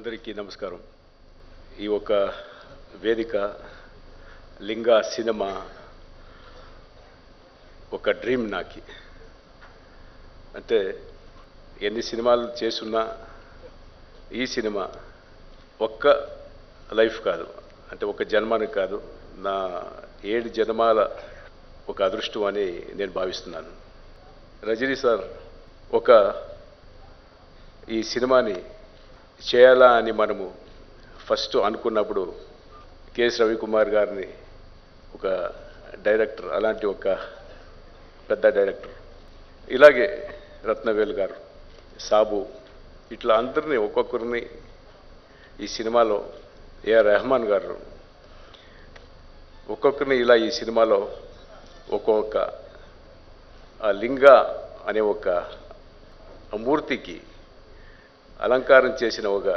అందరికీ నమస్కారం. ఈ ఒక వేదిక లింగా సినిమా ఒక డ్రీమ్ నాకి. అంటే ఎన్ని సినిమాలు చేసున్నా ఈ సినిమా ఒక్క లైఫ్ కాదు, అంటే ఒక జన్మానికి కాదు, నా 7 జన్మాల ఒక అదృష్టం అని నేను భావిస్తున్నాను. రజనీ సార్ ఒక ఈ సినిమాని చేయాలా అని మనము ఫస్ట్ అనుకున్నప్పుడు కెఎస్ రవికుమార్ గారిని ఒక డైరెక్టర్, అలాంటి ఒక పెద్ద డైరెక్టర్, ఇలాగే రత్నవేలు గారు, సాబు, ఇట్లా అందరినీ ఒక్కొక్కరిని ఈ సినిమాలో ఏఆర్ రెహమాన్ గారు ఒక్కొక్కరిని ఇలా ఈ సినిమాలో ఒక్కొక్క ఆ లింగ అనే ఒక మూర్తికి అలంకారం చేసిన ఒక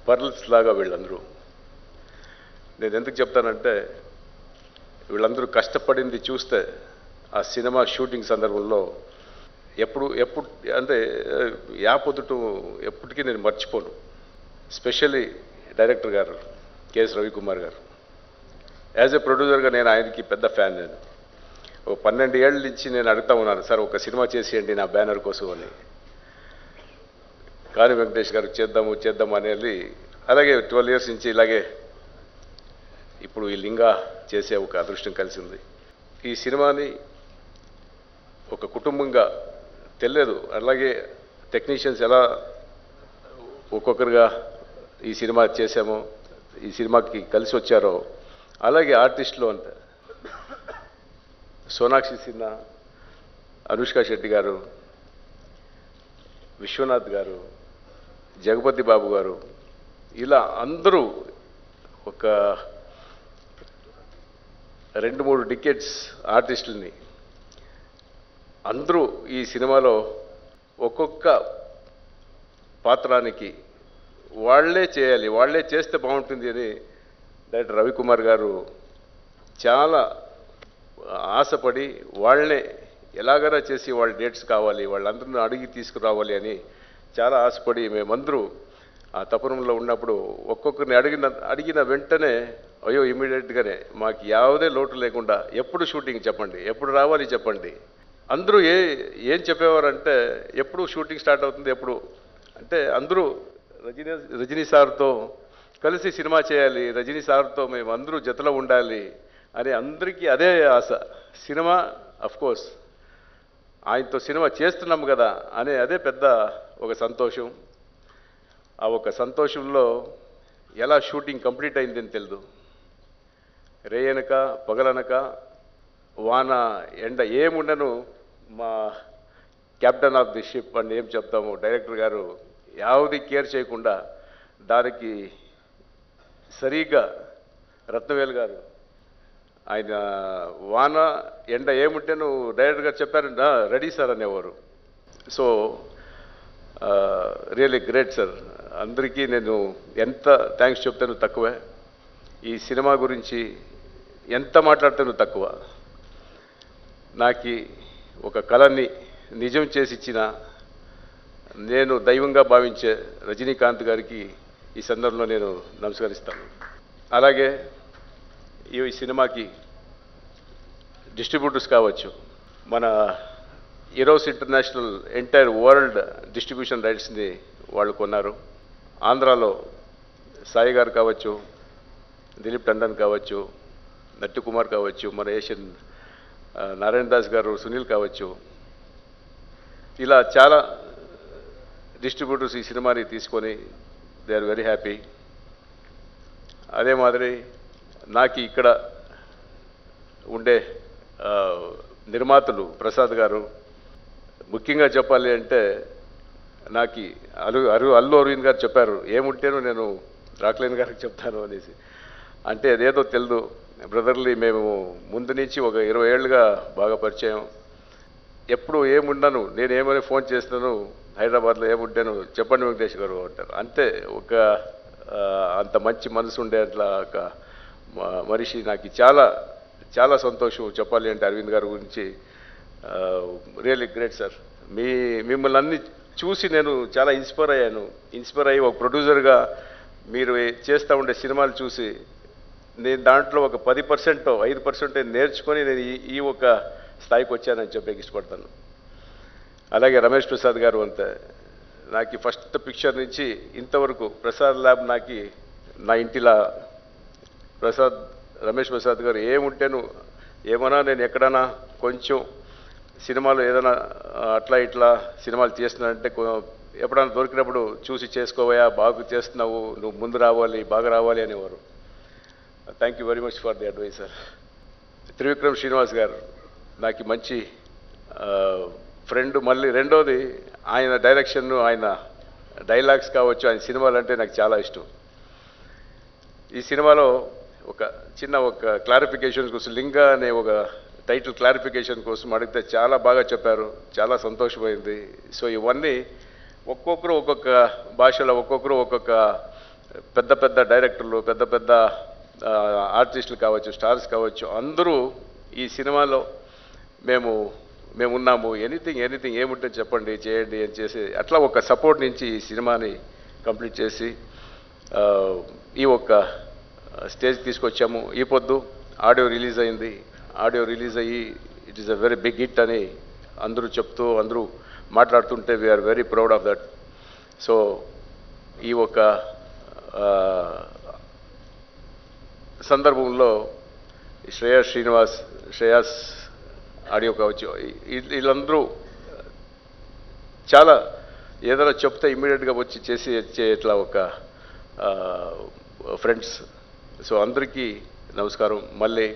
పర్ల్స్ లాగా వీళ్ళందరూ. నేను ఎందుకు చెప్తానంటే వీళ్ళందరూ కష్టపడింది చూస్తే ఆ సినిమా షూటింగ్ సందర్భంలో ఎప్పుడు అంటే యాపొద్దుటూ ఎప్పటికీ నేను మర్చిపోను. స్పెషల్లీ డైరెక్టర్ గారు కెఎస్ రవికుమార్ గారు, యాజ్ ఎ ప్రొడ్యూసర్గా నేను ఆయనకి పెద్ద ఫ్యాన్. నేను ఓ 12 ఏళ్ళ నుంచి నేను అడుగుతా ఉన్నాను, సార్ ఒక సినిమా చేసేయండి నా బ్యానర్ కోసం అని. కాని వెంకటేష్ గారు చేద్దాము అనేది, అలాగే 12 ఇయర్స్ నుంచి ఇలాగే ఇప్పుడు ఈ లింగా చేసే ఒక అదృష్టం కలిసింది. ఈ సినిమాని ఒక కుటుంబంగా తెలియదు, అలాగే టెక్నీషియన్స్ ఎలా ఒక్కొక్కరుగా ఈ సినిమా చేసామో, ఈ సినిమాకి కలిసి వచ్చారో, అలాగే ఆర్టిస్టులు అంతే సోనాక్షి సిన్హా, అనుష్క శెట్టి గారు, విశ్వనాథ్ గారు, జగపతి బాబు గారు, ఇలా అందరూ ఒక 2-3 డికెట్స్ ఆర్టిస్టులని అందరూ ఈ సినిమాలో ఒక్కొక్క పాత్రానికి వాళ్లే చేయాలి, వాళ్లే చేస్తే బాగుంటుంది అని డైరెక్టర్ రవికుమార్ గారు చాలా ఆశపడి వాళ్ళనే ఎలాగైనా చేసి వాళ్ళ డేట్స్ కావాలి, వాళ్ళందరినీ అడిగి తీసుకురావాలి అని చాలా ఆశపడి మేమందరూ ఆ తపనంలో ఉన్నప్పుడు ఒక్కొక్కరిని అడిగిన వెంటనే అయ్యో ఇమీడియట్గానే మాకు ಯಾವುದೇ లోటు లేకుండా ఎప్పుడు షూటింగ్ చెప్పండి, ఎప్పుడు రావాలి చెప్పండి. అందరూ ఏం చెప్పేవారంటే ఎప్పుడు షూటింగ్ స్టార్ట్ అవుతుంది ఎప్పుడు అంటే, అందరూ రజనీ సార్తో కలిసి సినిమా చేయాలి, రజనీ సార్తో మేము అందరూ జతలో ఉండాలి అని అందరికీ అదే ఆశ. సినిమా అఫ్కోర్స్ ఆయనతో సినిమా చేస్తున్నాము కదా అనే అదే పెద్ద ఒక సంతోషం. ఆ ఒక సంతోషంలో ఎలా షూటింగ్ కంప్లీట్ అయిందని తెలియదు. రేయనక పగలనక వాన ఎండ ఏముండను మా కెప్టెన్ ఆఫ్ ది షిప్ అని ఏం చెప్తాము, డైరెక్టర్ గారు యావది కేర్ చేయకుండా దానికి సరిగ్గా రత్నవేలు గారు ఆయన వాన ఎండ ఏముంటే నువ్వు డైరెక్టర్ గారు చెప్పారు రెడీ సార్ అనేవారు. So really great sir. అందరికీ నేను ఎంత థ్యాంక్స్ చెప్తాను తక్కువే. ఈ సినిమా గురించి ఎంత మాట్లాడతాను తక్కువ. నాకు ఒక కళని నిజం చేసి ఇచ్చిన నేను దైవంగా భావించే రజనీకాంత్ గారికి ఈ సందర్భంలో నేను నమస్కరిస్తాను. అలాగే ఈ సినిమాకి డిస్ట్రిబ్యూటర్స్ కావచ్చు, మన Eros international entire world distribution రైట్స్ని వాళ్ళు కొన్నారు. ఆంధ్రాలో సాయి గారు కావచ్చు, దిలీప్ టండన్ కావచ్చు, నట్టు కుమార్ కావచ్చు, మన ఏషియన్ నారాయణ దాస్ గారు, సునీల్ కావచ్చు, ఇలా చాలా డిస్ట్రిబ్యూటర్స్ ఈ సినిమాని తీసుకొని దే ఆర్ వెరీ హ్యాపీ. అదే మాదిరి నాకు ఇక్కడ ఉండే నిర్మాతలు ప్రసాద్ గారు, ముఖ్యంగా చెప్పాలి అంటే నాకు అల్లు అరవింద్ గారు చెప్పారు ఏముంటేనో నేను రాక్లైన్ గారికి చెప్తాను అనేసి. అంటే అదేదో తెలియదు, బ్రదర్లీ మేము ముందు నుంచి ఒక 20 ఏళ్ళుగా బాగా పరిచయం. ఎప్పుడు ఏముండను నేను ఏమని ఫోన్ చేస్తున్నాను, హైదరాబాద్లో ఏముంటాను చెప్పండి వెంకటేష్ గారు అంటారు. అంతే ఒక అంత మంచి మనసు ఉండే అట్లా ఒక మనిషి. నాకు చాలా చాలా సంతోషం చెప్పాలి అంటే అరవింద్ గారి గురించి. Really great sir. మిమ్మల్ని అన్ని చూసి నేను చాలా ఇన్స్పైర్ అయ్యి ఒక ప్రొడ్యూసర్గా మీరు చేస్తూ ఉండే సినిమాలు చూసి నేను దాంట్లో ఒక 10% 5% నేర్చుకొని నేను ఈ ఒక స్థాయికి వచ్చానని చెప్పేకి ఇష్టపడతాను. అలాగే రమేష్ ప్రసాద్ గారు అంతే, నాకు ఫస్ట్ పిక్చర్ నుంచి ఇంతవరకు ప్రసాద్ ల్యాబ్ నాకు నా ఇంటిలా. రమేష్ ప్రసాద్ గారు ఏముంటేను ఏమన్నా నేను ఎక్కడన్నా కొంచెం సినిమాలు ఏదైనా అట్లా ఇట్లా సినిమాలు చేస్తున్నానంటే ఎప్పుడైనా దొరికినప్పుడు చూసి చేసుకోవయా, బాగా చేస్తున్నావు, నువ్వు ముందు రావాలి, బాగా రావాలి అనేవారు. Thank you very much for the advice sir. Trivikram Srinivas గారు నాకు మంచి ఫ్రెండ్. మళ్ళీ రెండోది ఆయన డైరెక్షన్, ఆయన డైలాగ్స్ కావచ్చు, ఆయన సినిమాలు అంటే నాకు చాలా ఇష్టం. ఈ సినిమాలో ఒక క్లారిఫికేషన్ కోసం, లింగ అనే ఒక టైటిల్ క్లారిఫికేషన్ కోసం అడిగితే చాలా బాగా చెప్పారు, చాలా సంతోషమైంది. సో ఇవన్నీ ఒక్కొక్కరు ఒక్కొక్క భాషలో, ఒక్కొక్కరు ఒక్కొక్క పెద్ద డైరెక్టర్లు, పెద్ద ఆర్టిస్టులు కావచ్చు, స్టార్స్ కావచ్చు, అందరూ ఈ సినిమాలో మేము ఉన్నాము, ఎనీథింగ్ ఏముంటే చెప్పండి, చేయండి అని చేసి అట్లా ఒక సపోర్ట్ నుంచి ఈ సినిమాని కంప్లీట్ చేసి ఈ ఒక్క స్టేజ్ తీసుకొచ్చాము. ఈ పొద్దు ఆడియో రిలీజ్ అయింది. ఆడియో రిలీజ్ అయ్యి it is a very big hit అని అందరూ మాట్లాడుతుంటే we're very proud of that. So ఈ ఒక సందర్భంలో శ్రేయాస్ ఆడియో కావచ్చు, వీళ్ళందరూ చాలా ఏదైనా చెప్తే ఇమ్మీడియట్గా వచ్చి చేసి వచ్చే ఇట్లా ఒక ఫ్రెండ్స్. సో అందరికీ నమస్కారం. మళ్ళీ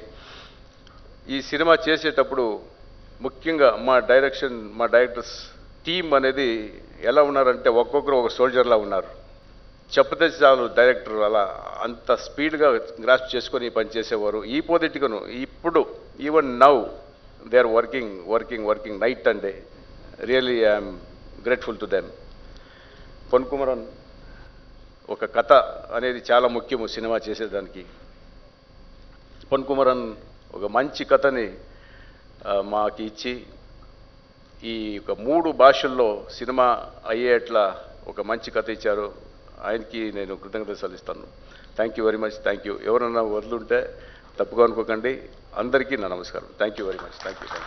ఈ సినిమా చేసేటప్పుడు ముఖ్యంగా మా డైరెక్టర్స్ టీమ్ అనేది ఎలా ఉన్నారంటే ఒక్కొక్కరు ఒక సోల్జర్లా ఉన్నారు. చెప్పతే చాలు డైరెక్టర్ అలా అంత స్పీడ్గా గ్రాస్ప్ చేసుకొని పనిచేసేవారు. ఈ పొదిటికను ఇప్పుడు even now they are working night and day. Really I'm grateful to them. Ponkumaran ఒక కథ అనేది చాలా ముఖ్యము సినిమా చేసేదానికి. పొన్కుమరన్ ఒక మంచి కథని మాకు ఇచ్చి ఈ ఒక 3 భాషల్లో సినిమా అయ్యేట్లా ఒక మంచి కథ ఇచ్చారు. ఆయనకి నేను కృతజ్ఞతలు చెల్లిస్తాను. Thank you very much. Thank you. ఎవరన్నా వదులుంటే తప్పుగా అనుకోకండి. అందరికీ నా నమస్కారం. Thank you very much. Thank you.